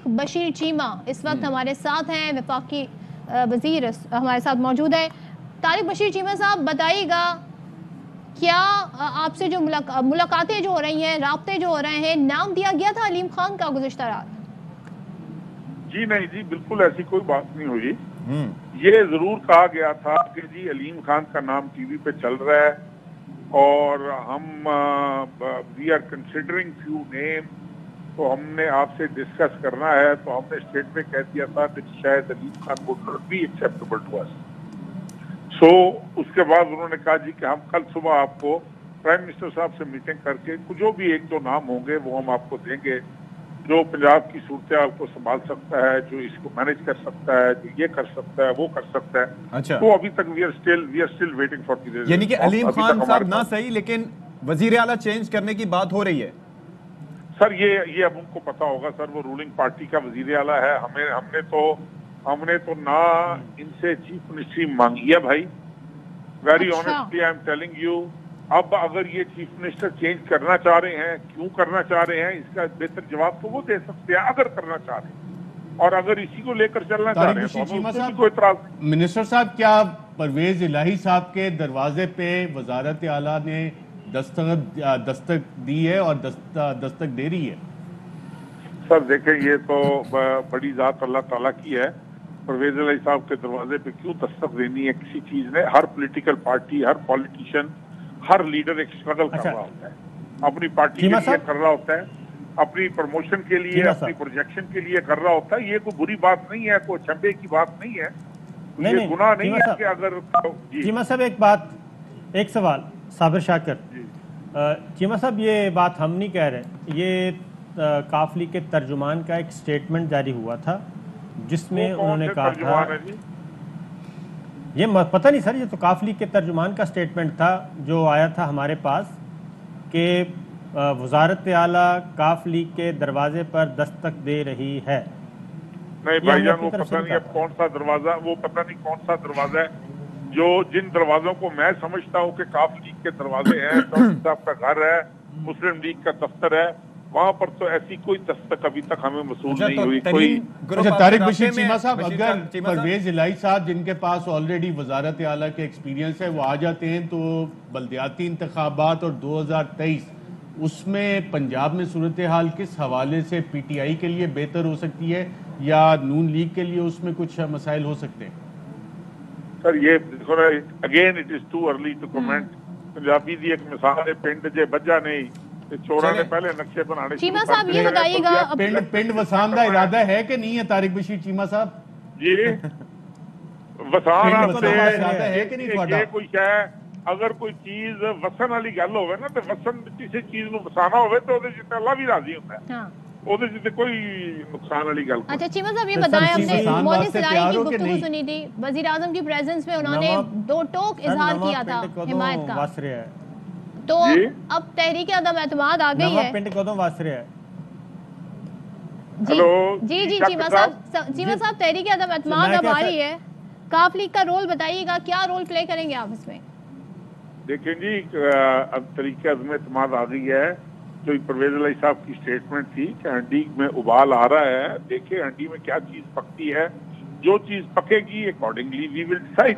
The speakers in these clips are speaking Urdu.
بشیر چیمہ اس وقت ہمارے ساتھ ہیں، وفاقی وزیر ہمارے ساتھ موجود ہے۔ طارق بشیر چیمہ صاحب بتائیے گا، کیا آپ سے جو ملاقاتیں جو ہو رہی ہیں، رابطے جو ہو رہے ہیں، نام دیا گیا تھا علیم خان کا گزشتہ رات؟ جی نہیں جی، بالکل ایسی کوئی بات نہیں ہوئی۔ یہ ضرور کہا گیا تھا کہ جی علیم خان کا نام ٹی وی پہ چل رہا ہے اور ہم وی آر کنسیڈرنگ فیو نیم، تو ہم نے آپ سے ڈسکس کرنا ہے، تو ہم نے اسٹیٹ میں کہہ دیا تھا کہ شاید علیم Khan would not be acceptable to us۔ سو اس کے بعد انہوں نے کہا جی کہ ہم کل صبح آپ کو پرائم منسٹر صاحب سے میٹنگ کر کے جو بھی ایک دو نام ہوں گے وہ ہم آپ کو دیں گے، جو پنجاب کی صورتحال کو سنبھال سکتا ہے، جو اس کو مینج کر سکتا ہے، جو یہ کر سکتا ہے، وہ کر سکتا ہے۔ اچھا، تو ابھی تک we are still waiting for the result. یعنی کہ علیم خان صاحب نہ صحیح لیکن وزیر اعلیٰ چینج کرنے کی بات ہو رہی ہے؟ سر یہ اب ان کو پتا ہوگا سر، وہ رولنگ پارٹی کا وزیر اعلیٰ ہے۔ ہم نے تو نہ ان سے چیف منسٹری مانگی ہے بھائی، very honestly I am telling you. اب اگر یہ چیف منسٹر چینج کرنا چاہ رہے ہیں، کیوں کرنا چاہ رہے ہیں، اس کا بہتر جواب تو وہ دے سکتے ہیں اگر کرنا چاہ رہے ہیں، اور اگر اسی کو لے کر چلنا چاہ رہے ہیں تو ہمیں اس کو کوئی اعتراض نہیں۔ منسٹر صاحب، کیا پرویز الہی صاحب کے دروازے پہ وزارت اعلیٰ نے دستک دی ہے اور دستک دے رہی ہے؟ سر دیکھیں، یہ تو بڑی ذات اللہ تعالیٰ کی ہے، پرویز الہی صاحب کے دروازے پہ کیوں دستک دینی ہے کسی چیز نے؟ ہر پولیٹیکل پارٹی، ہر پولیٹیشین، ہر لیڈر ایک اسٹرگل کر رہا ہوتا ہے، اپنی پارٹی کے لیے کر رہا ہوتا ہے، اپنی پروموشن کے لیے، اپنی پروجیکشن کے لیے کر رہا ہوتا ہے۔ یہ کوئی بری بات نہیں ہے، کوئی چمبے کی بات نہیں ہے، یہ گناہ نہیں ہے کہ اگر چیمہ صاحب ایک سوال صابر شاکر چیمہ صاحب، یہ بات ہم نہیں کہہ رہے، یہ کاف لیگ کے ترجمان کا ایک سٹیٹمنٹ جاری ہوا تھا جس میں انہوں نے کہا تھا، یہ پتہ نہیں سر، یہ تو کاف لیگ کے ترجمان کا سٹیٹمنٹ تھا جو آیا تھا ہمارے پاس، کہ وزارت اعلیٰ کاف لیگ کے دروازے پر دستک دے رہی ہے۔ نہیں بھائی جان، وہ پتہ نہیں اب کون سا دروازہ، وہ پتہ نہیں کون سا دروازہ ہے، جن دروازوں کو میں سمجھتا ہوں کہ کاف لیگ کے دروازے ہیں، چودھری صاحب کا گھر ہے، مسلم لیگ کا دفتر ہے، وہاں پر تو ایسی کوئی دستک ابھی تک ہمیں موصول نہیں ہوئی۔ طارق بشیر چیمہ صاحب، اگر پرویز الہی صاحب جن کے پاس آلریڈی وزارت اعلیٰ کے ایکسپیرینس ہے وہ آ جاتے ہیں تو بلدیاتی انتخابات اور 2023 اس میں پنجاب میں صورتحال کس حوالے سے پی ٹی آئی کے لیے بہتر ہو سکتی ہے یا نون لیگ کے لیے اس میں کچھ مسائل ہو سکتے ہیں؟ سر یہ again it is too early to comment. Punjabi دی ایک مثال ہے، پنڈ جے بجا نہیں، چورا نے پہلے نقشے بنانے چیمہ صاحب یہ بتائیے گا، پنڈ وسان کا ارادہ ہے کہ نہیں ہے طارق بشیر چیمہ صاحب؟ جی وسان ہے کہ نہیں یہ کوئی ہے، اگر کوئی چیز وسن والی گل ہوئے نا تو وسن کسی چیز نو وسانا ہوئے تو اللہ بھی راضی ہوتا ہے، کوئی نقصان والی گل۔ اچھا چیمہ صاحب یہ بتائیں، ہم نے مودی صلاحی کی گفتگو سنی تھی، وزیر اعظم کی پریزنس میں انہوں نے دو ٹوک اظہار کیا تھا حمایت کا، تو اب تحریک عدم اعتماد آ گئی ہے۔ پنڈ کدوں وس رہا ہے؟ جی چیمہ صاحب تحریک عدم اعتماد اب آ رہی ہے، کاف لیگ کا رول بتائیے گا، کیا رول پلے کریں گے آپ اس میں؟ دیکھیں جی، اب تحریک عدم اعتماد آ گئی ہے، جو پرویز الہی صاحب کی سٹیٹمنٹ تھی کہ ہنڈی میں ابال آ رہا ہے، دیکھیں ہنڈی میں کیا چیز پکتی ہے، جو چیز پکے گی اکارڈنگلی وی ول ڈیسائیڈ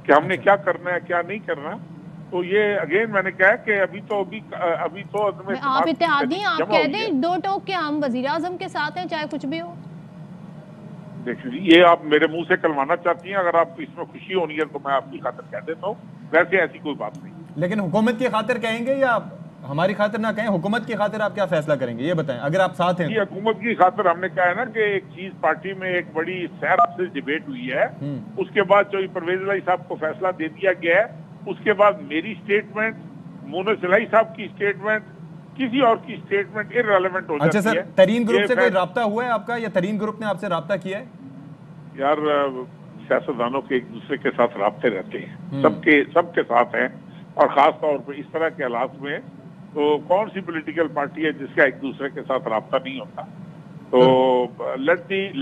کہ ہم نے کیا کرنا ہے کیا نہیں کرنا۔ تو یہ اگین میں نے کہا کہ ابھی تو آپ اتحادی ہیں، آپ کہہ دیں دو ٹوک کے ہم وزیر اعظم کے ساتھ ہیں چاہے کچھ بھی ہو۔ دیکھیں جی، یہ آپ میرے منہ سے کلوانا چاہتی ہیں، اگر آپ کو اس میں خوشی ہونی ہے تو میں آپ کی خاطر کہہ دیتا ہوں، ویسے ایسی کوئی بات نہیں۔ لیکن حکومت کی خاطر کہیں گے یا ہماری خاطر نہ کہیں، حکومت کی خاطر آپ کیا فیصلہ کریں گے یہ بتائیں، اگر آپ ساتھ ہیں؟ جی حکومت کی خاطر ہم نے کہا ہے نا کہ ایک چیز پارٹی میں ایک بڑی سیر سے ڈیبیٹ ہوئی ہے، اس کے بعد جو پرویز الہی صاحب کو فیصلہ دے دیا گیا ہے، اس کے بعد میری سٹیٹمنٹ، مونس الہی صاحب کی سٹیٹمنٹ، کسی اور کی سٹیٹمنٹ ارریلیونٹ ہو جاتی ہے۔ اچھا سر، ترین گروپ سے کوئی رابطہ ہوا ہے آپ کا، یا ترین گروپ نے آپ سے رابطہ کیا ہے؟ یار سیاستدانوں کے ایک دوسرے کے ساتھ رابطے رہتے ہیں، سب کے ساتھ ہیں، اور خاص طور پہ اس طرح کے حالات میں تو کون سی پولیٹیکل پارٹی ہے جس کا ایک دوسرے کے ساتھ رابطہ نہیں ہوتا؟ تو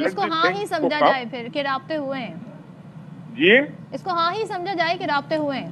اس کو ہاں ہی سمجھا جائے پھر کہ رابطے ہوئے ہیں۔ جی اس کو ہاں ہی سمجھا جائے کہ رابطے ہوئے ہیں۔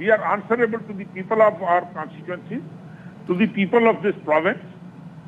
We are answerable to the people of our constituencies, to the people of this province.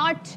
8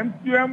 MQM,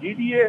GDA,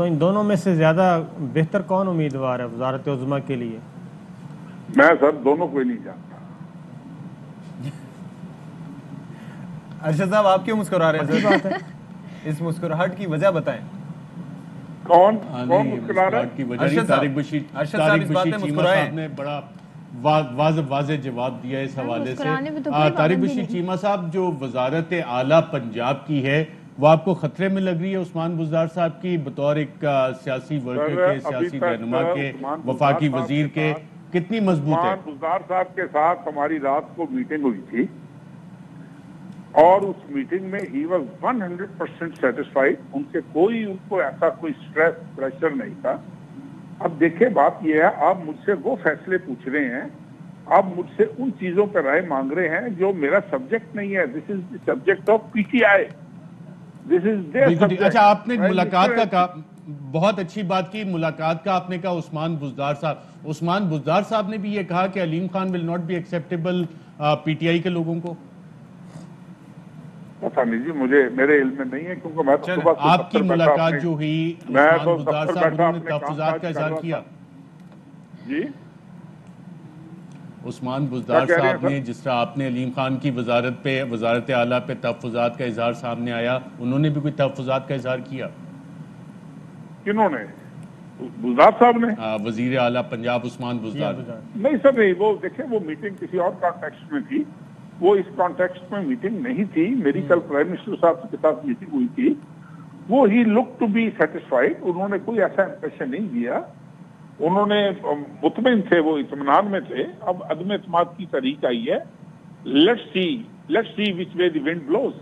تو ان دونوں میں سے زیادہ بہتر کون امیدوار ہے وزارت عظمیٰ کے لیے؟ میں سر دونوں کو ہی نہیں جانتا۔ ارشد صاحب آپ کیوں مسکرا رہے ہیں سر؟ اس مسکراہٹ کی وجہ بتائیں۔ کون مسکرا رہا ہے؟ ارشد صاحب اس بات میں مسکرائے نے بڑا واضح جواب دیا اس حوالے سے۔ طارق بشیر چیمہ صاحب، جو وزارت اعلیٰ پنجاب کی ہے وہ آپ کو خطرے میں لگ رہی ہے عثمان بزدار صاحب کی بطور ایک سیاسی ورکر کے، سیاسی رہنما کے، وفاقی وزیر کے؟ کتنی مضبوط ہے؟ عثمان بزدار صاحب کے ساتھ ہماری رات کو میٹنگ ہوئی تھی اور اس میٹنگ میں ہی واز 100% سیٹسفائیڈ۔ ان کو ایسا کوئی سٹریس پریشر نہیں تھا۔ اب دیکھیں بات یہ ہے، آپ مجھ سے وہ فیصلے پوچھ رہے ہیں، آپ مجھ سے ان چیزوں پر رائے مانگ رہے ہیں جو میرا سبجیکٹ نہیں ہے۔ This is the subject of P T I, this is their subject. اچھا، آپ نے ملاقات کا کہا، بہت اچھی بات کی، ملاقات کا آپ نے کہا عثمان بزدار صاحب۔ عثمان بزدار صاحب نے بھی یہ کہا کہ Aleem Khan will not be acceptable P T I کے لوگوں کو۔ پتہ نہیں جی، میرے علم میں نہیں ہے، کیونکہ میں تو صبح سے آپ کی ملاقات جو ہوئی عثمان بزدار صاحب، انہوں نے تحفظات کا اظہار کیا؟ جی عثمان بزدار صاحب نے، جس طرح آپ نے علیم خان کی وزارت اعلیٰ پہ تحفظات کا اظہار سامنے آیا، انہوں نے بھی کوئی تحفظات کا اظہار کیا؟ کنہوں نے؟ بزدار صاحب نے؟ وزیر اعلیٰ پنجاب عثمان بزدار۔ نہیں سر، نہیں، وہ دیکھیں وہ میٹنگ کسی اور کانٹیکسٹ میں تھی، وہ اس کانٹیکسٹ میں میٹنگ نہیں تھی۔ میری کل پرائم منسٹر صاحب کے ساتھ میٹنگ ہوئی تھی، وہ ہی لک ٹو بی سیٹسفائیڈ، انہوں نے کوئی ایسا امپریشن نہیں دیا، انہوں نے مطمئن تھے، وہ اطمینان میں تھے۔ اب عدم اعتماد کی تاریخ آئی ہے، let's see which way the wind blows.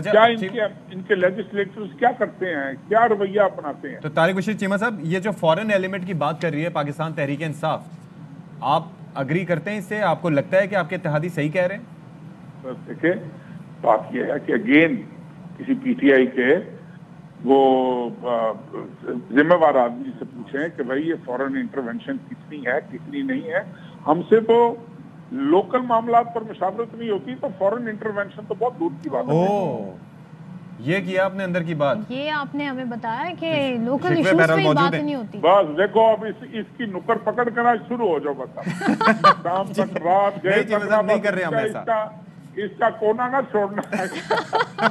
کیا ان کے لیجسلیٹرز کیا کرتے ہیں، کیا رویہ اپناتے ہیں۔ تو طارق بشیر چیمہ صاحب، یہ جو فورن ایلیمنٹ کی بات کر رہی ہے پاکستان تحریک انصاف، آپ اگری کرتے ہیں اس سے؟ آپ کو لگتا ہے کہ آپ کے اتحادی صحیح کہہ رہے ہیں؟ دیکھیں بات یہ ہے کہ اگین کسی پی ٹی آئی کے وہ ذمہ وار آدمی سے پوچھیں کہ بھائی یہ فورن انٹرونشن کتنی ہے کتنی نہیں ہے۔ ہم سے تو لوکل معاملات پر مشاورت نہیں ہوتی، تو فورن انٹرونشن تو بہت دور کی بات ہے۔ یہ کیا آپ نے اندر کی بات، یہ آپ نے ہمیں بتایا کہ لوکل ایشوز پہ بات نہیں ہوتی۔ بس دیکھو اب اس کی نکر پکڑ کرنا شروع ہو جاؤ، بس شام تک رات گئے نہیں کر رہے ہم ایسا، اس کا کونا نہ چھوڑنا ہے۔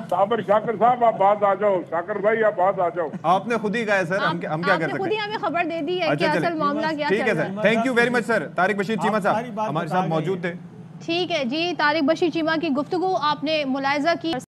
صابر شاکر صاحب آپ بعد آ جاؤ، شاکر بھائی آپ بعد آ جاؤ۔ آپ نے خود ہی کہا ہے سر، ہم کیا کر سکتے ہیں؟ خود ہی ہمیں خبر دے دی ہے کہ اصل معاملہ کیا چل رہا ہے۔ ٹھیک ہے سر، تھینک یو ویری مچ سر۔ طارق بشیر چیمہ صاحب ہمارے ساتھ موجود تھے۔ ٹھیک ہے جی، طارق بشیر چیمہ کی گفتگو آپ نے ملاحظہ کی۔